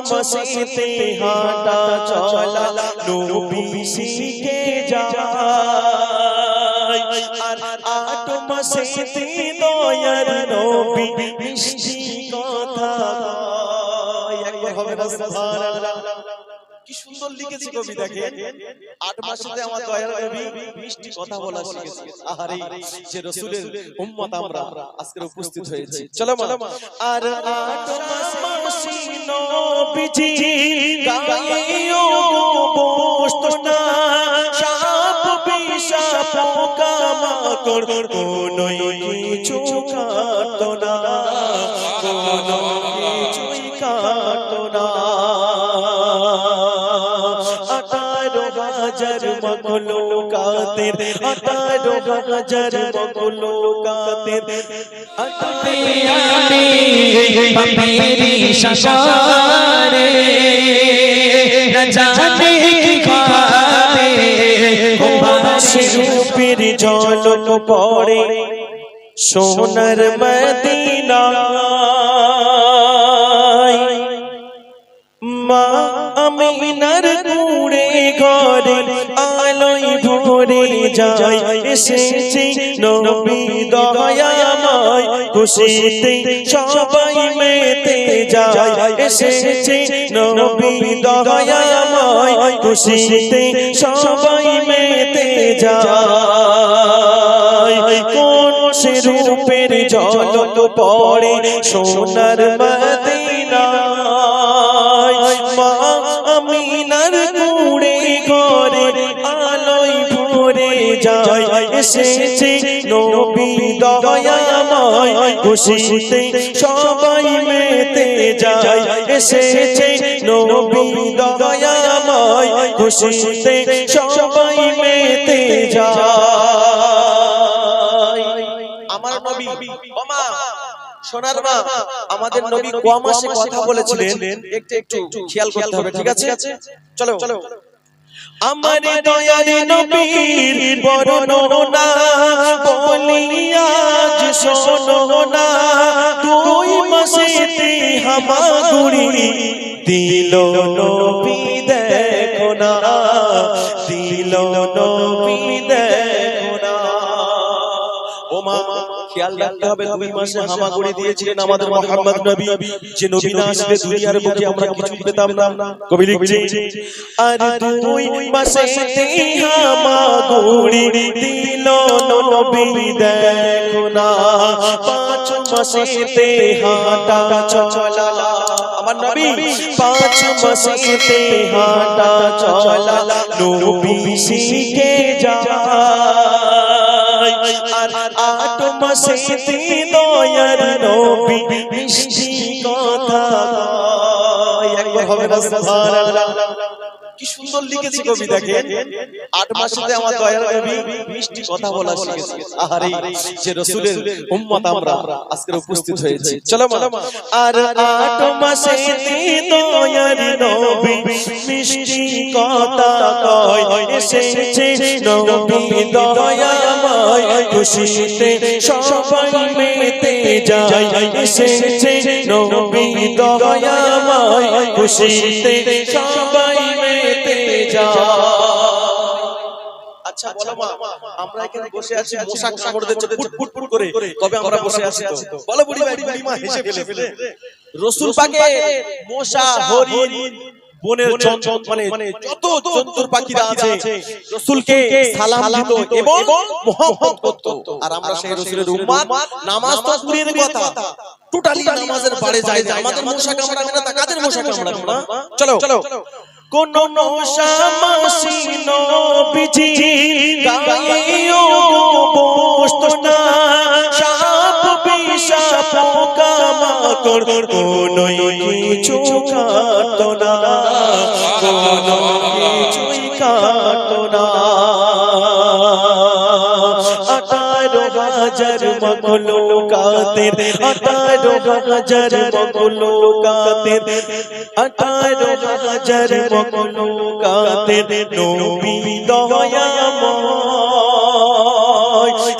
মাসেতে হাঁটা চলা নবী শিখে যায় আর 8 মাসেতে দয়ার নবী মিষ্টি কথা কয়। একবার হবে না সুবহানাল্লাহ? কি সুন্দর লিখেছে কবি, দেখেন 8 মাসেতে আমার দয়ার নবী মিষ্টি কথা বলা শিখেছে। আরে যে রাসূলের উম্মত আমরা আজকে উপস্থিত হয়েছি। চলো আর 8 মাসে নবীজি গাইও বসত না সাপ বিষ পোকা মাকড় কোনোই কিছু কাটতো না, কোনো কিছুই কাটতো না। 18,000 মখলুকাতের 18,000 মখলুকাতের मेरी शशारे न जाने की खाते রূপের ঝলক পড়ে সোনার মদিনায়, মা আমিনার কুড়ে ঘরে আলোয় ভরে যায়। এসেছে নবী দয়াময় খুশিতে সবাই মেতে যায়। এসেছে নবী দয়াময় খুশিতে সবাই মেতে যায়। কোন সে রূপের ঝলক পড়ে সোনার মদিনায়, মা আমিনার কুড়ে ঘরে আলোয় ভরে যায়। এসেছে নবী দয়াময় খুশিতে সবাই মেতে যায়। এসেছে নবী দয়াময় খুশিতে সবাই মেতে যায়। আমার নবী ওমা সোনার মা আমাদের নবী কোন মাসে কথা বলেছিলেন একটু একটু খেয়াল করতে হবে, ঠিক আছে? চলো আমার দয়ার নবীর বর্ণনা বলি আজ শোনো না। 2 মাসেতে হামাগুড়ি দিল নবী দেখো না, দিল নবী দেখো না। ও মা খেয়াল রাখতে হবে 2 মাসে হামাগুড়ি দিয়েছিলেন আমাদের মুহাম্মদ নবী। যে নবী না আসলে দুনিয়ার বুকে আমরা কিছু পেতাম না। কবি লিখছে আর 2 মাসেতে হামাগুড়ি দিল নবী দেখো না। 5 মাসেতে হাঁটা চলা আমার নবী 5 মাসেতে হাঁটা চলা নবী শিখে যায় আর 8 মাসেতে দয়ার নবী মিষ্টি কথা কয়। একবার হবে না সুবহানাল্লাহ? কি সুন্দর লিখেছে কবি, দেখেন 8 মাসেতে আমার দয়ার নবী মিষ্টি কথা বলা শিখেছে। আরে যে রাসূলের উম্মত আমরা আজকে উপস্থিত হয়েছি। চলো আর 8 মাসেতে দয়ার নবী মিষ্টি কথা কয়। এসেছে নবী দয়াময় খুশিতে সবাই মেতে যায়। এসেছে নবী দয়াময় খুশিতে সবাই মেতে যায়। আচ্ছা বলো মা, আমরা এখানে বসে আছি মশা কামড় দিচ্ছে ফুট ফুট করে, কবে আমরা বসে আছি তো বলো বুড়ি মা হেসে ফেলে। রাসূল পাকে মশা হরিণ বনের জন্তু মানে যত জন্তুর পাখিরা আছে রাসূলকে সালাম দিত এবং মুহাব্বত করত। আর আমরা সেই রাসূলের উম্মত, নামাজ তো দূরের কথা টোটালি নামাজের পারে যায় না। আমাদের মশা কামড়াবে না, তা কাদের মশা কামড়াবে না? চলো কোন মশা মাসি নবীজি গাইও বসত না সাপ বিষ পোকা মাকড় কোনোই কিছু কাটতো না, কোনো কিছুই কাটতো না। 18,000 মখলুকাতের 18,000 মখলুকাতের 18,000 মখলুকাতের নবী দয়াময়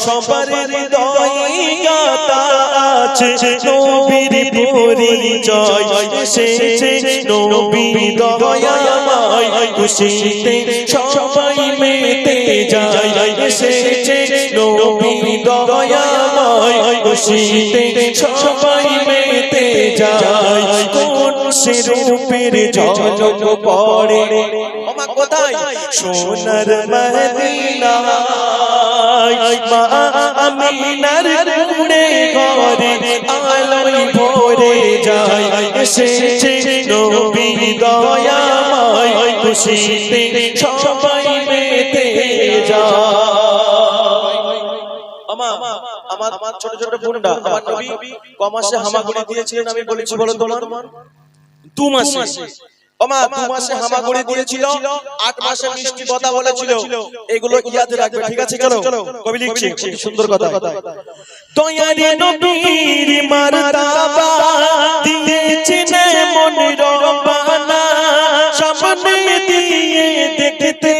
সবার হৃদয়ে গাতা আছে নবীর পরিচয় এসেছে নবী দয়াময় খুশিতে সবাই মেতে যায় এসেছে নবী দয়াময় খুশিতে সবাই মেতে যায় কোন সে রূপের ঝলক পড়ে ওমা কোথায় সোনার মদিনায় মা আমিনার কুড়ে ঘরে আলোয় ভরে যায় এসেছে নবী দয়াময় খুশিতে সবাই মেতে যায় আমার ছোট ছোট বোনরা আমার নবী কমাসে হামাগুড়ি দিয়েছিলেন আমি বলেছি বলো তোমার 2 মাসে ওমা 2 মাসে হামাগুড়ি দিয়েছিল 8 মাসে মিষ্টি কথা বলেছিল এগুলো ইয়াদ রাখবে ঠিক আছে চলো কবি লিখছে কি সুন্দর কথা দয়ার নবীর মারতাবা দিয়েছেন মন রব্বানা সামনে দিয়ে দেখতে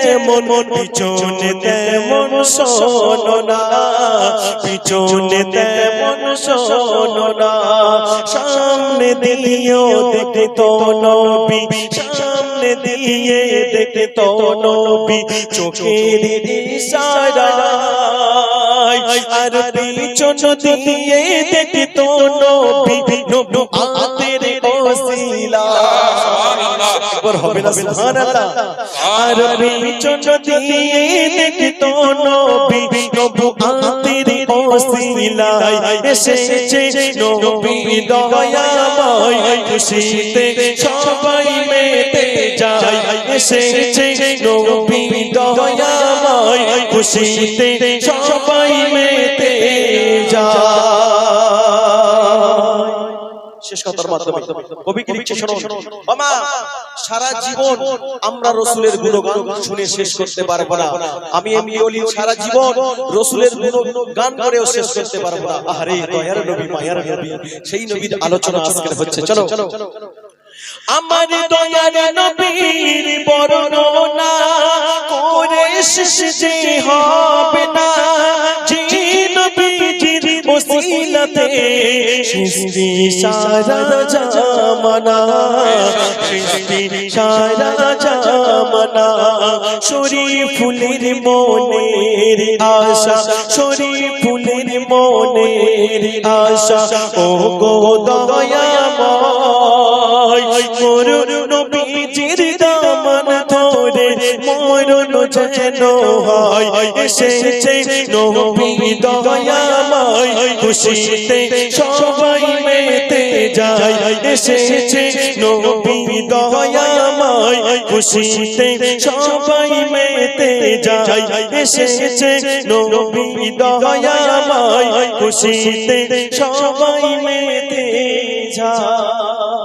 যেমন পিছনে তেমন শোনো না পিছনে তেমন শোনো না সামনে দিয়েও দেখতো নবী সামনে দিয়ে দেখতো নবী চোখের ইশারায় আর পিছন দিয়ে দেখতো নবী নবুয়াতের ওসিলা একবার হবে না সুবহানাল্লাহ আর পিছন দিয়ে দেখতো নবী নবুয়াতের ওসিলায় এসেছে নবী দয়াময় খুশিতে সবাই মেতে যায় এসেছে নবী দয়াময় খুশিতে সবাই মেতে যায় শেষ কথার মাধ্যমে কবি কি লিখছে শোনো ওমা সারা জীবন আমরা রাসূলের গুণগান শুনে শেষ করতে পারবো না আমি এমনি বলি সারা জীবন রাসূলের গুণগান করেও শেষ করতে পারবো না আরে দয়ার নবী মায়ার নবী সেই নবীর আলোচনা আজকে হচ্ছে চলো আমার দয়ার নবীর বর্ণনা করে শেষ যে হবে না যে নবীজির ওসিলাতে সৃষ্টি সারা জামানা সৃষ্টি সারা জামানা শরীফুলের মনের আশা শরীফুলের মনের আশা ও গো দয়াময় মোর নবীজির দামান ধরে মরণ যেন হয় এসেছে নবী দয়াময় খুশিতে সবাই মেতে যায় এসেছে নবী দয়াময় খুশিতে সবাই মেতে যায় এসেছে নবী দয়াময় খুশিতে সবাই মেতে যায়